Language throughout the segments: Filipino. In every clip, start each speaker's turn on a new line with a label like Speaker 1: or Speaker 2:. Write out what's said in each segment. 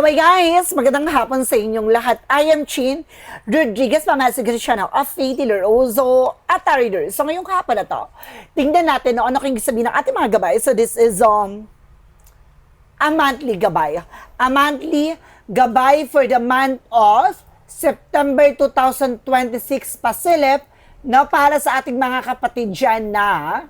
Speaker 1: Anyway guys, magandang hapon sa inyong lahat. I am Chin Rodriguez, pamasa Cristiano of Faith Ileroso at Reader. So ngayong hapon na to, tingnan natin ano kung sabihin ng ating mga gabay. So this is a monthly gabay. A monthly gabay for the month of September 2026 pasilip na para sa ating mga kapatid dyan na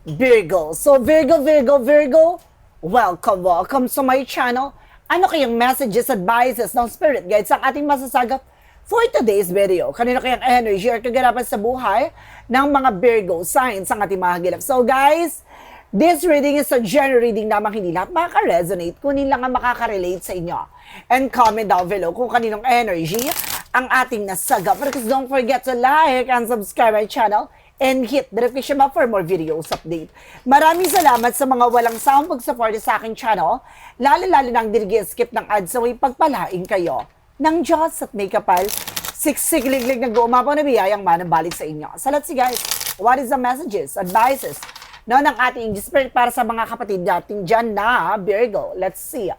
Speaker 1: Virgo. So Virgo, welcome sa my channel. Ano kayang messages, advices ng spirit guides ang ating masasagap for today's video? Kanino kayang energy or kaganapan sa buhay ng mga Virgo signs ang ating mga gilap? So guys, this reading is a general reading namang hindi lahat makaka-resonate, kunin lang ang makaka-relate sa inyo. And comment down below kung kaninong energy ang ating nasagap. Because don't forget to like and subscribe my channel and hit the notification bell for more videos update. Maraming salamat sa mga walang sawang pag-support sa aking channel, lalo-lalo nang skip ng ads, saway pagpalain kayo ng Diyos at may kapal, siksik-liglig na gumapaw na biyayang manambalik sa inyo. So let's see guys, what is the messages, advices, ng ating spirit para sa mga kapatid natin dyan na Virgo? Let's see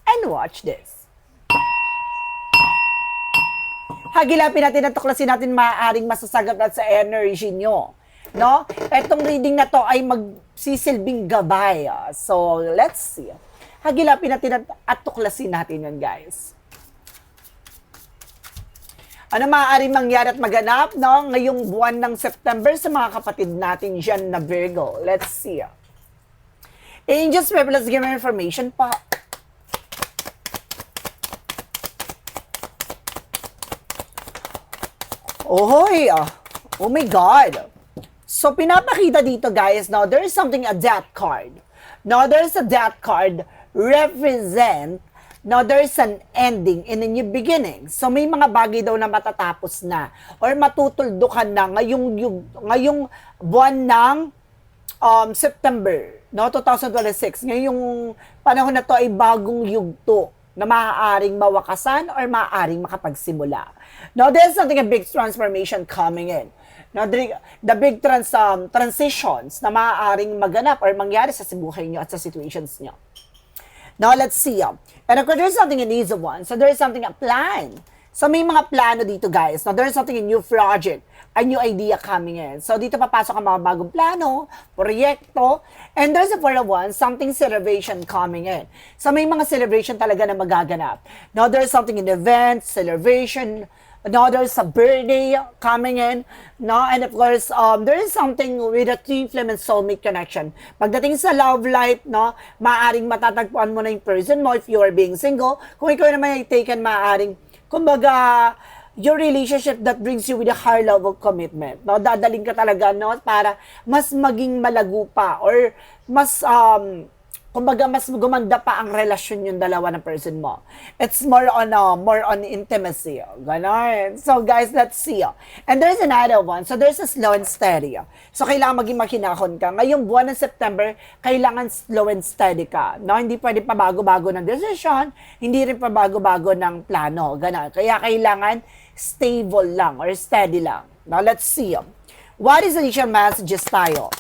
Speaker 1: and watch this. Hagilapin natin at tuklasin natin maaaring masasagap at sa energy nyo. No? Etong reading na to ay magsisilbing gabay. So, let's see. Hagilapin natin at tuklasin natin yan, guys. Ano maaaring mangyari at maganap, no? Ngayong buwan ng September sa mga kapatid natin dyan na Virgo. Let's see. Angels, let's give me information pa. Ohoy! Oh my God! So, pinapakita dito guys, now there is something, a death card. Now, there is a death card represent, now there is an ending and a new beginning. So, may mga bagay daw na matatapos na or matutuldukan na ngayong buwan ng September, no, 2026. Ngayong panahon na to ay bagong yugto na maaaring mawakasan or maaaring makapagsimula. Now, there's something, a big transformation coming in. Now, the big transitions na maaaring maganap or mangyari sa buhay nyo at sa situations nyo. Now, let's see. And of course, there's something in each one. So, there's something, a plan. So, may mga plano dito, guys. Now, there's something, a new project, a new idea coming in. So, dito papasok ang mga bagong plano, proyekto, and there's a for one, something celebration coming in. So, may mga celebration talaga na magaganap. Now, there's something in event, celebration, now there's a birthday coming in, no? And of course, there is something with a twin flame and soulmate connection. Pagdating sa love life, no, maaaring matatagpuan mo na yung person mo if you are being single. Kung ikaw naman ay taken, maaaring, kumbaga, your relationship that brings you with a higher level commitment. No? Dadaling ka talaga, no? Para mas maging malago pa or mas, kumbaga, mas gumanda pa ang relasyon yung dalawa ng person mo. It's more on intimacy. Ganon. So, guys, let's see. And there's another one. So, there's a slow and steady. So, kailangan maging makinahon ka. Ngayong buwan ng September, kailangan slow and steady ka. No? Hindi pwede pa bago-bago ng decision, hindi rin pa bago-bago ng plano. Ganon. Kaya kailangan stable lang or steady lang. Now, let's see. What is the initial messages tayo?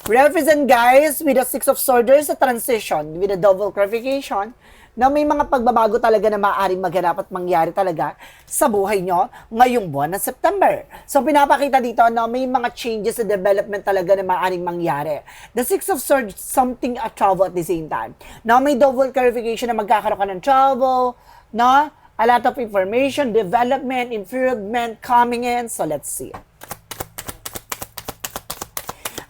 Speaker 1: Represent guys with a Six of Swords, a transition with a double clarification na may mga pagbabago talaga na maaaring maganap at mangyari talaga sa buhay nyo ngayong buwan ng September. So, pinapakita dito na may mga changes sa development talaga na maaaring mangyari. The Six of Swords, something a trouble at the same time. Now, may double clarification na magkakaroon ka ng trouble, no? A lot of information, development, improvement coming in. So, let's see.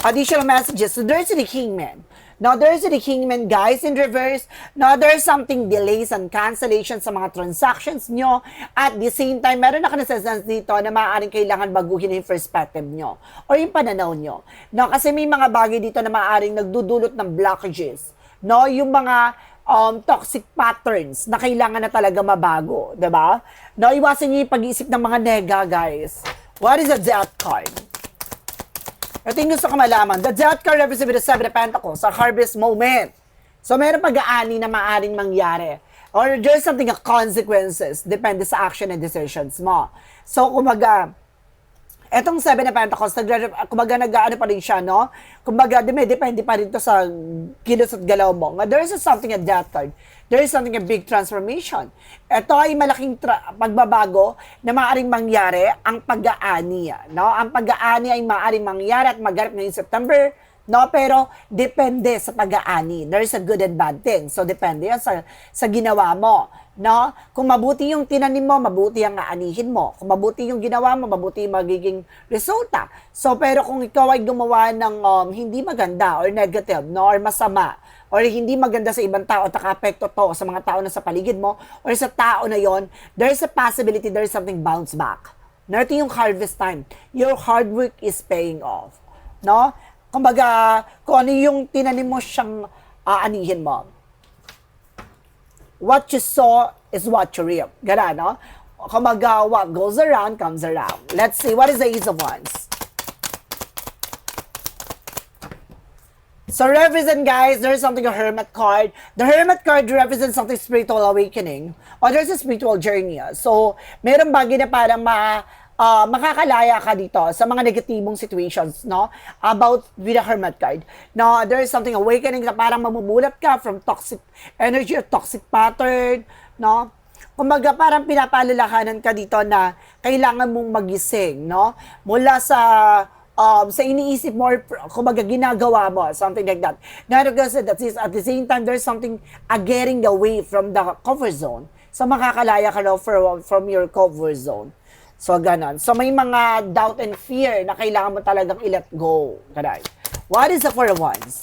Speaker 1: Additional messages. So, there's the Kingman. Now, there's the Kingman, guys, in reverse. Now, there's something delays and cancellations sa mga transactions nyo. At the same time, meron na kanasasense dito na maaaring kailangan baguhin yung perspective nyo or yung pananaw nyo. No, kasi may mga bagay dito na maaaring nagdudulot ng blockages. No, yung mga toxic patterns na kailangan na talaga mabago. Diba? No, iwasan nyo yung pag-iisip ng mga nega, guys. What is a death card? Ito yung gusto ko malaman. The death card represents with the Seven of Pentacles, a harvest moment. So, meron pag-aani na maaaring mangyari. Or there's something of consequences, depende sa action and decisions mo. So, kumaga, Etong Seven of Pentacles, kumbaga nag-ano pa rin siya, no? Kumbaga, depende pa rin to sa kilos at galaw mo. There is something at that card. There is something a big transformation. Ito ay malaking pagbabago na maaaring mangyari ang pag-aani, no? Ang pag-aani ay maaaring mangyari at maganap ngayong September, no? Pero depende sa pag-aani. There is a good and bad thing. So depende yan sa ginawa mo, no? Kung mabuti yung tinanim mo, mabuti ang aanihin mo. Kung mabuti yung ginawa mo, mabuti yung magiging resulta. So pero kung ikaw ay gumawa ng hindi maganda or negative, no? Or masama, or hindi maganda sa ibang tao at naka-apekto to sa mga tao na sa paligid mo or sa tao na yon, there is a possibility there is something bounce back. Ito yung harvest time. Your hard work is paying off, no? Kumbaga, kung ano yung tinanim mo siyang aanihin mo. What you saw is what you reap. Gana, no? Kumbaga, what goes around comes around. Let's see, what is the Ace of Wands? So represent, guys, there's something a Hermit card. The Hermit card represents something spiritual awakening or there's a spiritual journey. So, meron bagay na parang makakalaya ka dito sa mga negatibong situations, no? About with the Hermit card. No, there is something awakening na parang mamumulat ka from toxic energy or toxic pattern, no? Kumbaga parang pinapaalalahanan ka dito na kailangan mong magising, no? Mula sa iniisip mo, or kumbaga ginagawa mo, something like that. Now, because at the same time, there's something getting away from the comfort zone. So, makakalaya ka na from your comfort zone. So, ganon. So, may mga doubt and fear na kailangan mo talagang i-let go. Ganun. What is the Four of Wands?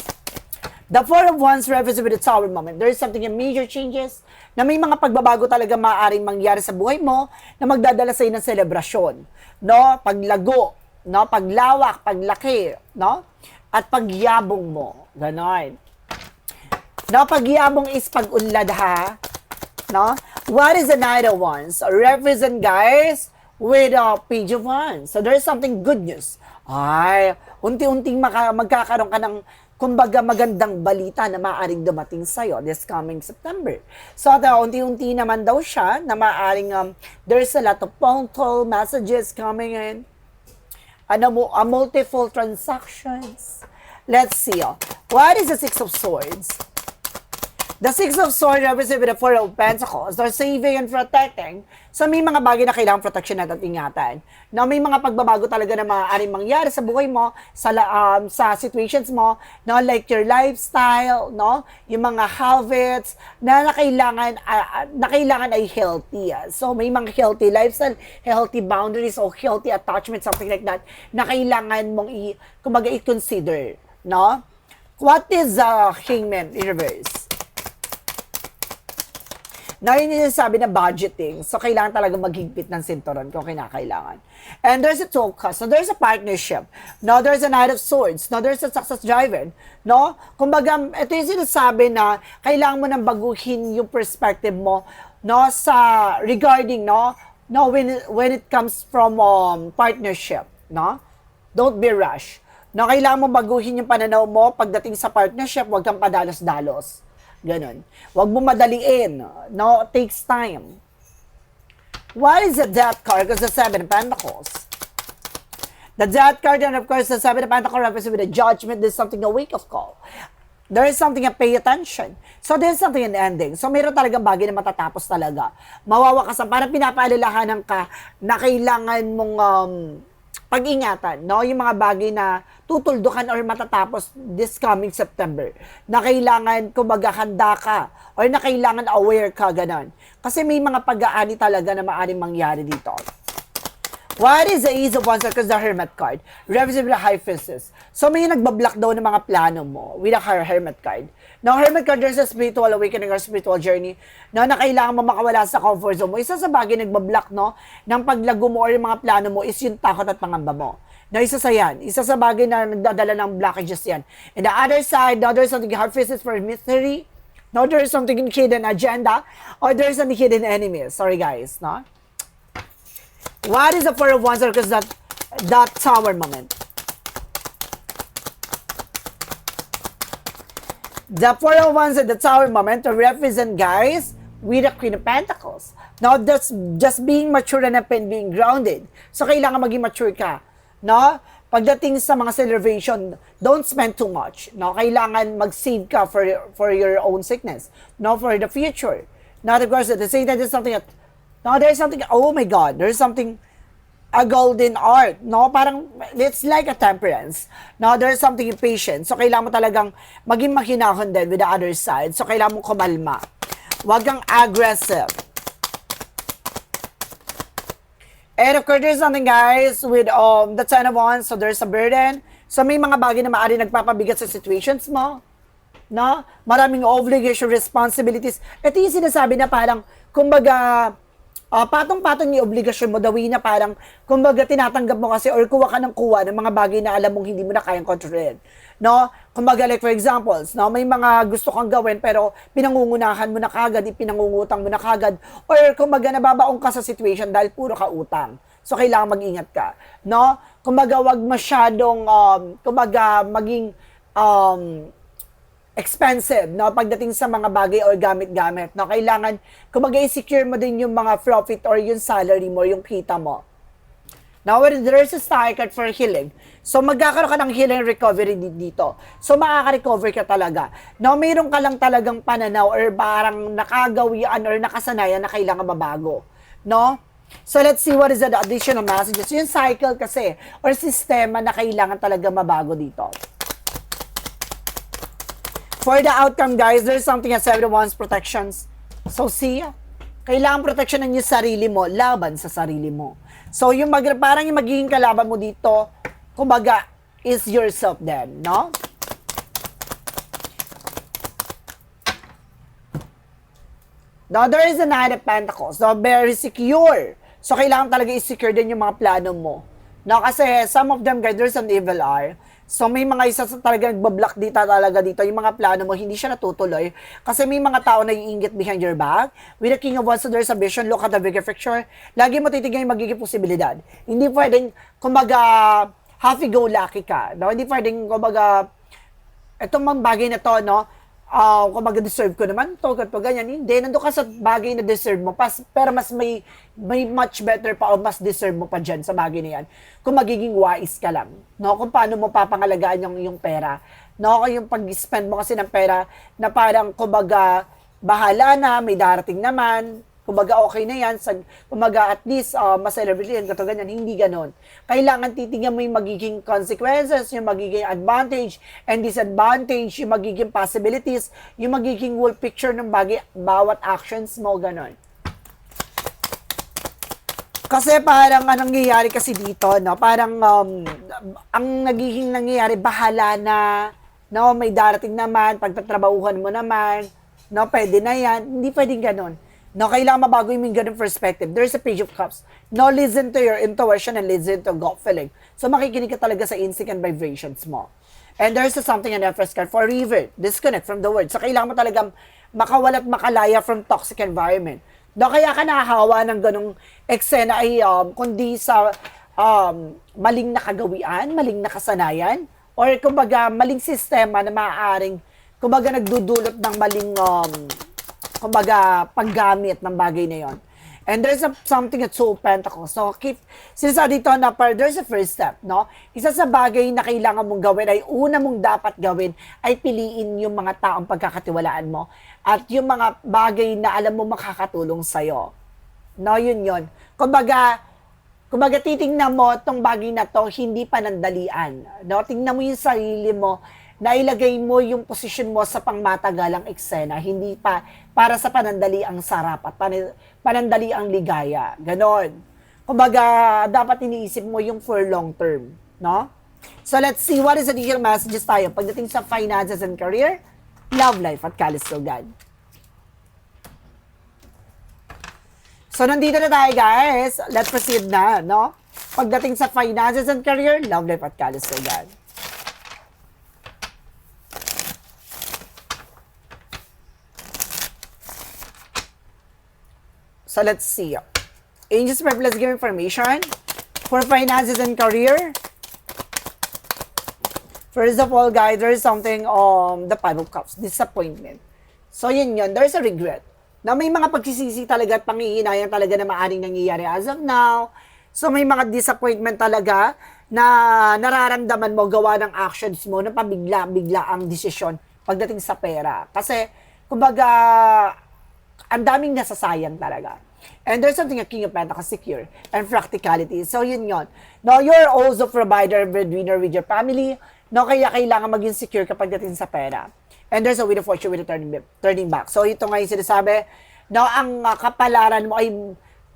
Speaker 1: The Four of Wands represents with the Tower moment. There is something in major changes na may mga pagbabago talaga maaaring mangyari sa buhay mo na magdadala sa ng selebrasyon. No? Paglago, no, paglawak, paglaki, no? At pagyabong mo. Ganon. No, pagyabong is pag-unlad, ha? No? What is the Knight of Wands? Represent, guys, with a Page of Wands. So there's something good news. Ay, unti-unting magkakaroon ka ng kumbaga magandang balita na maaaring dumating sa'yo this coming September. So, unti-unti naman daw siya na maaaring there's a lot of punctual messages coming in. Multiple transactions. Let's see. What is the Six of Swords? The Six of Swords represents with the Four of Pentacles. They're saving and protecting. So may mga bagay na kailangan protection at ingatan. Na may mga pagbabago talaga na maaaring mangyari sa buhay mo, sa situations mo, no, like your lifestyle, no, yung mga habits na kailangan ay healthy. So may mga healthy lifestyle, healthy boundaries or healthy attachment, something like that, na kailangan mong kumbaga i-consider, no? What is Hangman in reverse? Na yun yung sabi na budgeting. So, kailangan talaga maghigpit ng sinturon kung kinakailangan. And there's a Two of Cups. So, there's a partnership. No, there's a Knight of Swords. No, there's a success driver. No? Kumbaga, ito yung sinasabi na kailangan mo nang baguhin yung perspective mo, no, sa regarding, no, when it comes from partnership, no? Don't be rush. No, kailangan mo baguhin yung pananaw mo pagdating sa partnership, huwag kang padalos-dalos. Ganon. Huwag mo madaliin. No, it takes time. What is the Death card? Because the Seven of Pentacles. The Death card and of course the Seven of Pentacles represents with the Judgment. There's something a wake of call. There is something a pay attention. So there's something an ending. So meron talagang bagay na matatapos talaga. Mawawakasan. Parang pinapaalalahanan ka na kailangan mong pag-ingatan, no? Yung mga bagay na tutuldukan or matatapos this coming September. Na kailangan, kumbaga, handa ka or na kailangan aware ka, ganon. Kasi may mga pag-aani talaga na maaaring mangyari dito. What is the Ace of Wands? Because the Hermit card represents the High Priestess. So may nagbablock daw ng mga plano mo with a Hermit card. Now, Hermit card, there's a spiritual awakening or spiritual journey na kailangan mo makawala sa comfort zone mo. Isa sa bagay nagbablock, no, ng paglago mo or yung mga plano mo is yung takot at pangamba mo. Now, isa sa yan. Isa sa bagay na nagdadala ng blockages yan. And the other side, the other something hard faces for mystery. No, there's something hidden agenda or there's something hidden enemies. Sorry, guys, no? What is the Four of Wands? Because that Tower moment. The Four of Wands at the Tower moment to represent, guys, with the Queen of Pentacles. Now, that's just being mature enough and being grounded. So, kailangan maging mature ka. no? Pagdating sa mga celebration, don't spend too much, no? Kailangan mag-save ka for your own sickness, no? For the future. Not of course, at the same time, there's something there's something, oh my God, there's something, a golden art, no? Parang, it's like a temperance. No, there's something impatient. So, kailangan mo talagang maging mahinahon din with the other side. So, kailangan mo kumalma. Huwag kang aggressive. And of course, there's something, guys, with the Ten of Wands. So, there's a burden. So, may mga bagay na maaari nagpapabigat sa situations mo. No? Maraming obligation, responsibilities. Ito yung sinasabi na parang, kumbaga, patong-patong yung obligasyon mo, dawin na parang, kumbaga, tinatanggap mo kasi or kuha ka ng kuha ng mga bagay na alam mong hindi mo na kayang kontrolin. No? Kumbaga, like for examples, no? May mga gusto kang gawin pero pinangungunahan mo na kagad, pinangungutang mo na kagad, or kumbaga, nababaong ka sa situation dahil puro ka utang. So, kailangan mag-ingat ka. No? Kumbaga, wag masyadong, kumbaga, maging, expensive, no? Pagdating sa mga bagay or gamit-gamit, no? Kailangan, kumbaga, i-secure mo din yung mga profit or yung salary mo, yung kita mo. Now, there's a star card for healing. So, magkakaroon ka ng healing recovery dito. So, makaka-recover ka talaga. Now, mayroon ka lang talagang pananaw or parang nakagawian or nakasanayan na kailangan mabago. No? So, let's see what is the additional messages. Yung cycle kasi, or sistema na kailangan talaga mabago dito. For the outcome, guys, there's something as everyone's protections. So, see, kailangan proteksyonan yung sarili mo laban sa sarili mo. So, yung parang yung magiging kalaban mo dito, kumbaga, is yourself then, no? Now, there is a Knight of Pentacles. So, very secure. So, kailangan talaga i-secure din yung mga plano mo. No, kasi some of them, guys, there's an evil eye. So, may mga isa sa talaga nagbablock dito, yung mga plano mo, hindi siya natutuloy. Kasi may mga tao na iinggit behind your back. With the King of Wands, so there's a vision, look at the bigger picture. Lagi mo titignan yung magiging posibilidad. Hindi pwedeng, kumbaga, happy-go-lucky ka. No? Hindi pwedeng, kumbaga, itong mga bagay na to, no? Kumbaga, deserve ko naman to, ganyan. Hindi, nandun ka sa bagay na deserve mo, pero mas may much better pa o mas deserve mo pa dyan sa bagay na yan. Kung magiging wise ka lang, no? Kung paano mo papangalagaan yung pera, no? Kung yung pag-spend mo kasi ng pera na parang, kumbaga, bahala na, may darating naman, kumbaga okay na yan, kumbaga at least ma-celebrate yan, gato ganyan, hindi ganon. Kailangan titingnan mo yung magiging consequences, yung magiging advantage and disadvantage, yung magiging possibilities, yung magiging whole picture ng bagay, bawat actions mo, ganon. Kasi parang anong nangyayari kasi dito, no? Parang ang nagiging nangyayari, bahala na, no? May darating naman, pagtatrabahuhan mo naman, no? Pwede na yan, hindi pwedeng ganon. No, kailangan mabago yung ganung perspective. There's a Page of Cups. No, listen to your intuition and listen to gut feeling. So, makikinig ka talaga sa instinct and vibrations mo. And there's something in the first card for river. Disconnect from the world. So, kailangan mo talagang makawalat makalaya from toxic environment. No, kaya ka nahahawa ng ganung eksena ay kundi sa maling nakagawian, maling nakasanayan, or kumbaga maling sistema na maaaring kumbaga nagdudulot ng maling kumbaga, paggamit ng bagay na yon. And there's something at Two of Pentacles. So, sinasabi dito na there's a first step, no? Isa sa bagay na kailangan mong gawin ay una mong dapat gawin ay piliin yung mga taong pagkakatiwalaan mo at yung mga bagay na alam mo makakatulong sa'yo. No, yun. Kumbaga, titingnan mo itong bagay na to, hindi panandalian. No? Tingnan mo yung sarili mo, na ilagay mo yung posisyon mo sa pangmatagalang eksena, hindi pa para sa panandali ang sarap at panandali ang ligaya. Ganon. Kumbaga, dapat iniisip mo yung for long term. No? So, let's see what is the additional messages tayo pagdating sa finances and career, love life at kalusugan. So, nandito na tayo, guys. Let's proceed na, no? Pagdating sa finances and career, love life at kalusugan. So, let's see. Angels, let's give information for finances and career. First of all, guys, there is something the Five of Cups, disappointment. So, yun. There's a regret. Na may mga pagsisisi talaga at panghihinayang talaga na maaaring nangyayari as of now. So, may mga disappointment talaga na nararamdaman mo gawa ng actions mo na pabigla-bigla ang desisyon pagdating sa pera. Kasi, kumbaga, ang daming nasasayang talaga. And there's something a King of Pentacles, secure and practicality. So, yun yun. No, you're also provider, breadwinner with your family. No, kaya kailangan maging secure kapag dating sa pera. And there's a Wheel of Fortune with a turning back. So, ito nga yung sinasabi, no, ang kapalaran mo ay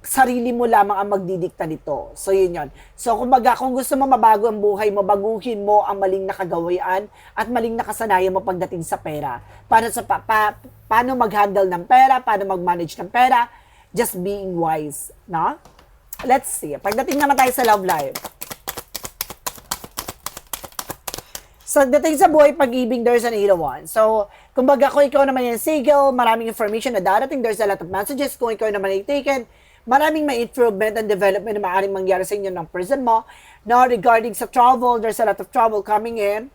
Speaker 1: sarili mo lamang ang magdidikta nito. So, yun yun. So, kumbaga, kung gusto mo mabago ang buhay mo, baguhin mo ang maling nakagawian at maling nakasanayan mo pagdating sa pera. Paano mag-handle ng pera, paano mag-manage ng pera, just being wise. No? Let's see. Pagdating naman tayo sa love life. So, dating sa buhay pag-ibig, there's an 8 of Wands. So, kumbaga, kung ikaw naman yung single, maraming information na darating, there's a lot of messages. Kung ikaw naman ay taken, maraming may improvement and development na maaaring mangyari sa inyo ng person mo. Now, regarding sa travel, there's a lot of trouble coming in.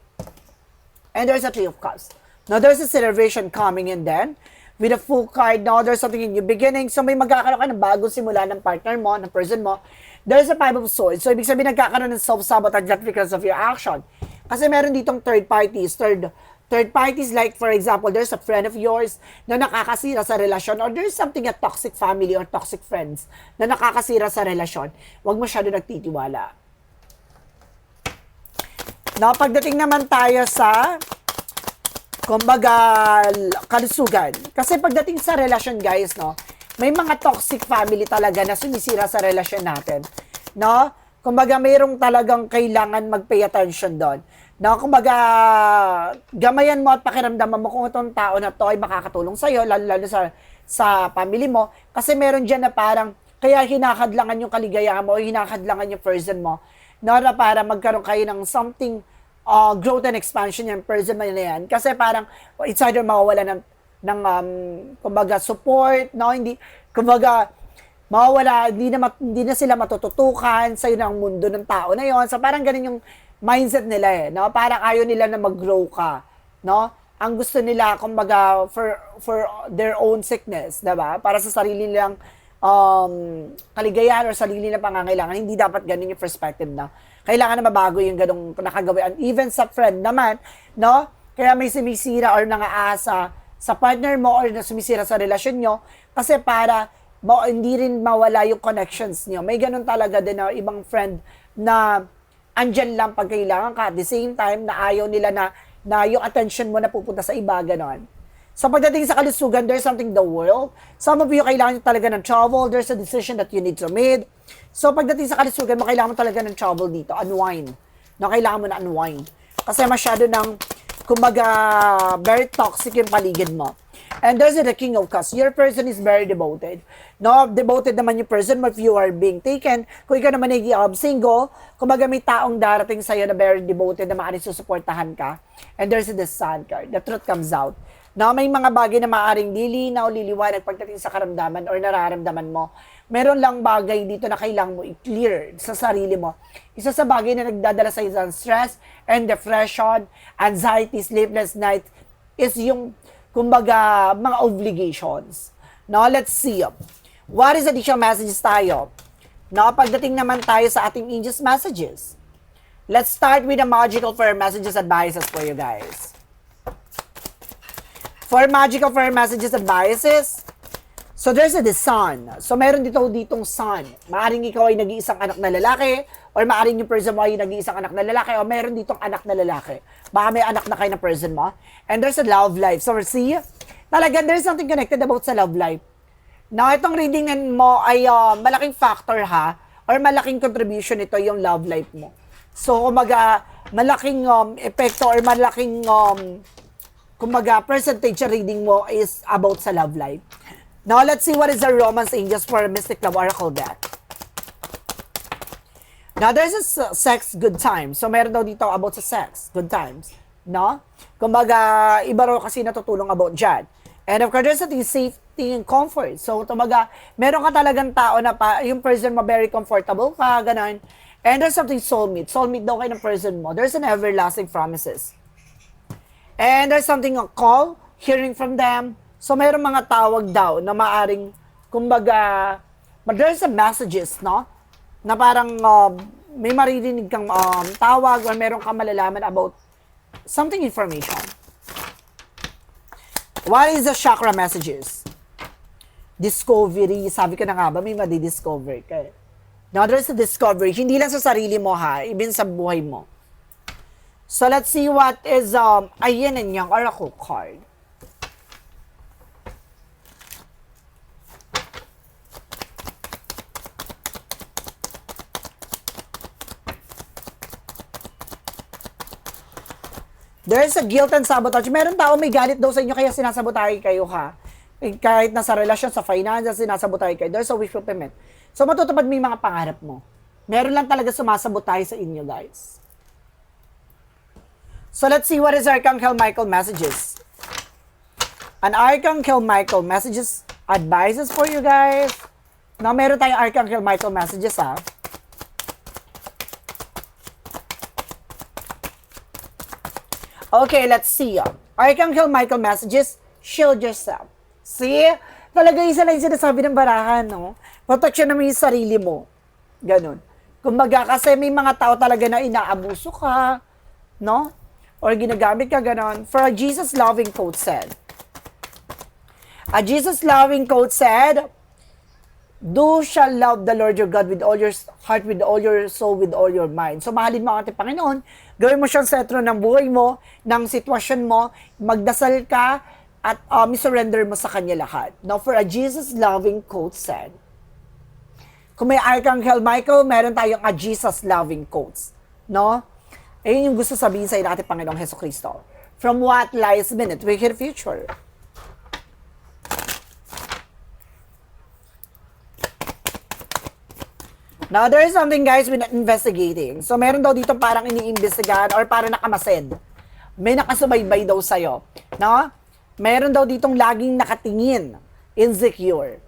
Speaker 1: And there's a 3 of Cups. Now, there's a celebration coming in then. With a full card, now there's something in your beginning. So, may magkakaroon ka ng bagong simula ng partner mo, ng person mo. There's a 5 of Swords. So, ibig sabihin, nagkakaroon ng self-sabotage just because of your action. Kasi meron ditong third parties. Third parties, like for example, there's a friend of yours na nakakasira sa relasyon, or there's something a toxic family or toxic friends na nakakasira sa relasyon. Huwag masyado nagtitiwala. Now, pagdating naman tayo sa, kumbaga, kalusugan. Kasi pagdating sa relasyon, guys, no, may mga toxic family talaga na sumisira sa relasyon natin. No? Kumbaga, mayroong talagang kailangan mag-pay attention doon. No, kumbaga, gamayan mo at pakiramdaman mo kung itong tao na to ay makakatulong sa'yo, lalo sa family mo. Kasi meron dyan na parang, kaya hinakadlangan yung kaligayahan mo o hinakadlangan yung person mo, no, na para magkaroon kayo ng something, growth and expansion yung person mo na yan. Kasi parang, it's either mawawala ng kumbaga, support, no, hindi, kumbaga, mawawala, hindi na sila matututukan sa'yo ng mundo ng tao na yon. So, parang ganun yung mindset nila eh, no? Parang ayaw nila na mag-grow ka, no? Ang gusto nila, kumbaga, for their own sickness, diba? Para sa sarili nilang kaligayahan or sarili nilang pangangailangan. Hindi dapat ganun yung perspective na kailangan na mabago yung ganung nakagawian. Even sa friend naman, no? Kaya may sumisira or nangaasa sa partner mo or na sumisira sa relasyon nyo kasi para hindi rin mawala yung connections niyo. May ganun talaga din na ibang friend na andyan lang pag kailangan ka. At the same time, na ayaw nila na yung attention mo na pupunta sa iba, ganon. So, pagdating sa kalusugan, there's something the world. Some of you, kailangan talaga ng travel. There's a decision that you need to make. So, pagdating sa kalusugan mo, kailangan mo talaga ng travel dito. Unwind. No, kailangan mo na unwind. Kasi masyado ng, kumbaga, very toxic yung paligid mo. And there's the King of Cups. Your person is very devoted. No, devoted naman yung person if you are being taken. Kung ikaw naman ay single, kumbaga may taong darating sa'yo na very devoted na maaaring susuportahan ka. And there's the Sun card. The truth comes out. No, may mga bagay na maaaring lilinaw, liliwanag pagdating sa karamdaman or nararamdaman mo. Meron lang bagay dito na kailangan mo i-clear sa sarili mo. Isa sa bagay na nagdadala sa isang stress and depression, anxiety, sleepless night is yung kumbaga, mga obligations. Now, let's see. What is additional messages tayo? Now, pagdating naman tayo sa ating Angel's messages. Let's start with the magical fire messages advices for you guys. For magical fire messages advices, so there's the sun. So, meron ditong sun. Maaring ikaw ay nag-iisang anak na lalaki, or maaring yung person mo ay nag-iisang anak na lalaki, o meron ditong anak na lalaki. Baka may anak na kayo na person mo. And there's a love life. So, see, talagang there's something connected about sa love life. Now, itong reading mo ay malaking factor ha, or malaking contribution ito yung love life mo. So, kumaga, malaking epekto or malaking, kumaga, percentage reading mo is about sa love life. Now, let's see what is the Romance Angels for Mystic Love Oracle deck. Now, there's a sex, good times. So, meron daw dito about sa sex, good times. No? Kumbaga, iba raw kasi natutulong about dyan. And of course, there's something safety and comfort. So, tumaga, meron ka talagang tao na yung person mo very comfortable ka, ganun. And there's something soulmate. Soulmate daw kayo ng person mo. There's an everlasting promises. And there's something a call, hearing from them. So, meron mga tawag daw na maaring, kumbaga, but there's some messages, no? Na parang may maririnig kang tawag or meron kang malalaman about something information. What is the chakra messages? Discovery. Sabi ko na nga ba, may madi-discover ka. Now, there's a discovery. Hindi lang sa sarili mo ha, even sa buhay mo. So, let's see what is, ayan and yung oracle card. There's a guilt and sabotage. Meron tao may galit daw sa inyo kaya sinasabotahe kayo ha. Kahit nasa relasyon, sa finances, sinasabotahe kayo. There's a wish fulfillment. So matutupad mo yung mga pangarap mo. Meron lang talaga sumasabotahe sa inyo, guys. So let's see what is Archangel Michael messages. An Archangel Michael messages, advices for you guys. Now meron tayong Archangel Michael messages ha. Okay, let's see. Archangel Michael messages, shield yourself. See? Talaga isa lang yung sinasabi ng barahan, no? Protection naman yung sarili mo. Ganun. Kumbaga, kasi may mga tao talaga na inaabuso ka, no? Or ginagamit ka, ganun. For a Jesus-loving quote said, a Jesus-loving quote said, "Do shall love the Lord your God with all your heart, with all your soul, with all your mind." So, mahalin mo ang ating Panginoon. Gawin mo siyang sentro ng buhay mo, ng sitwasyon mo. Magdasal ka at surrender mo sa Kanya lahat. Now, for a Jesus-loving quote said, kung may Archangel Michael, meron tayong a Jesus-loving quotes. No? Ayun yung gusto sabihin sa ating Panginoong Hesukristo. From what lies beneath wicked future. Now, there is something, guys, we're investigating. So, meron daw dito parang iniimbestigahan or parang nakamasid. May nakasubaybay daw sa'yo. No? Meron daw ditong laging nakatingin. Insecure.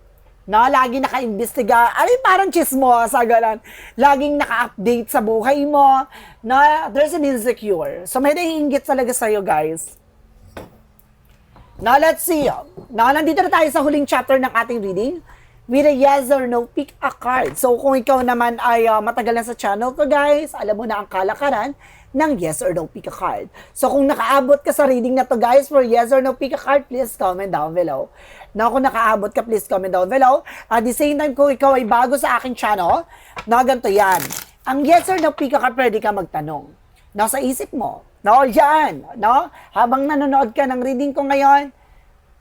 Speaker 1: No? Laging nakaimbestiga. Ay, parang chismosa, gano'n. Laging naka-update sa buhay mo. No? There's an insecure. So, may naiinggit talaga sa'yo, guys. Now, let's see. Now, nandito na tayo sa huling chapter ng ating reading. With a yes or no, pick a card. So, kung ikaw naman ay matagal na sa channel ko, guys, alam mo na ang kalakaran ng yes or no, pick a card. So, kung nakaabot ka sa reading na to, guys, for yes or no, pick a card, please comment down below. Now, kung nakaabot ka, please comment down below. At the same time, kung ikaw ay bago sa aking channel, na ganito yan. Ang yes or no, pick a card, pwede ka magtanong. Nasa isip mo. No, yan. No? Habang nanonood ka ng reading ko ngayon,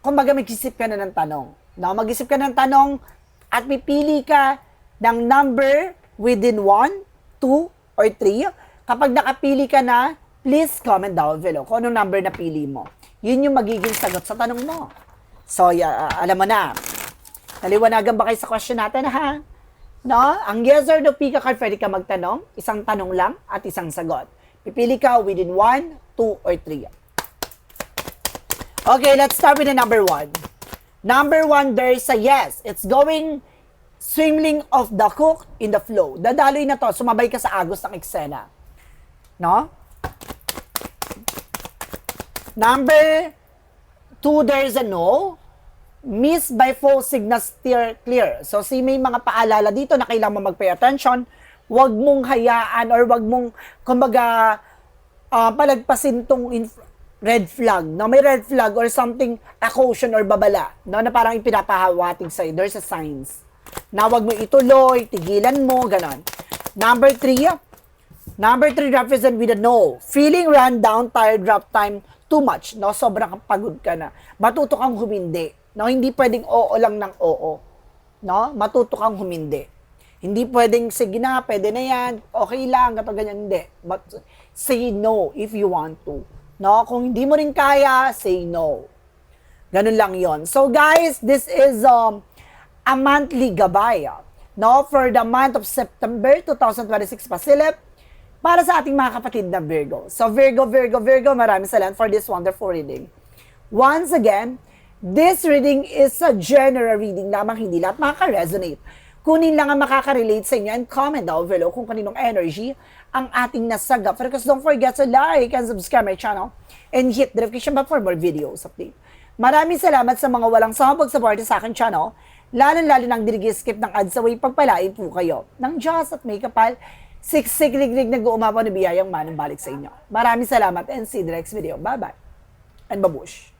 Speaker 1: kumbaga mag-isip ka na ng tanong. No, mag-isip ka ng tanong, at pipili ka ng number within 1, 2, or 3. Kapag nakapili ka na, please comment down below kung anong number na pili mo. Yun yung magiging sagot sa tanong mo. So, alam mo na. Naliwanagan ba kayo sa question natin, ha? No? Ang yes or no pick a card, pwede ka magtanong. Isang tanong lang at isang sagot. Pipili ka within 1, 2, or 3. Okay, let's start with the number 1. Number 1, there is a yes. It's going swimming off the hook in the flow. Dadaloy na to, sumabay ka sa agos ng eksena. No? Number 2, there is a no. Miss by false signals steer clear. So, may mga paalala dito na kailangan mo mag-pay attention. Huwag mong hayaan or huwag mong, kumbaga, palagpasin tong red flag, no? May red flag or something, a caution or babala, no? Na parang ipinapahawatig sa'yo. There's a signs. Na wag mo ituloy, tigilan mo, ganon. Number 3 represent with a no. Feeling run down, tired, drop time, too much, no? Sobrang pagod ka na. Matuto kang humindi, no? Hindi pwedeng oo lang ng oo, no? Matuto kang humindi. Hindi pwedeng, sige na, pwede na yan, okay lang, kapag ganyan, hindi. But say no if you want to. No, kung hindi mo rin kaya, say no. Ganun lang yon. So guys, this is a monthly gabay. No, for the month of September 2026 pasilip para sa ating mga kapatid na Virgo. So Virgo, maraming salamat for this wonderful reading. Once again, this reading is a general reading lamang, hindi lahat makaka-resonate. Kunin lang ang makaka-relate sa inyo and comment down below kung kaninong energy ang ating nasagap. Because don't forget to like and subscribe my channel and hit the notification bell for more videos update. Maraming salamat sa mga walang sawang pag-support sa akin channel, lalo-lalo nang di skip ng ads away, pagpalain po kayo ng Diyos at may kapal Siksik-liglig nag-uumapaw na biyayang manong balik sa inyo. Maraming salamat and see you in the next video. Bye-bye. And babush.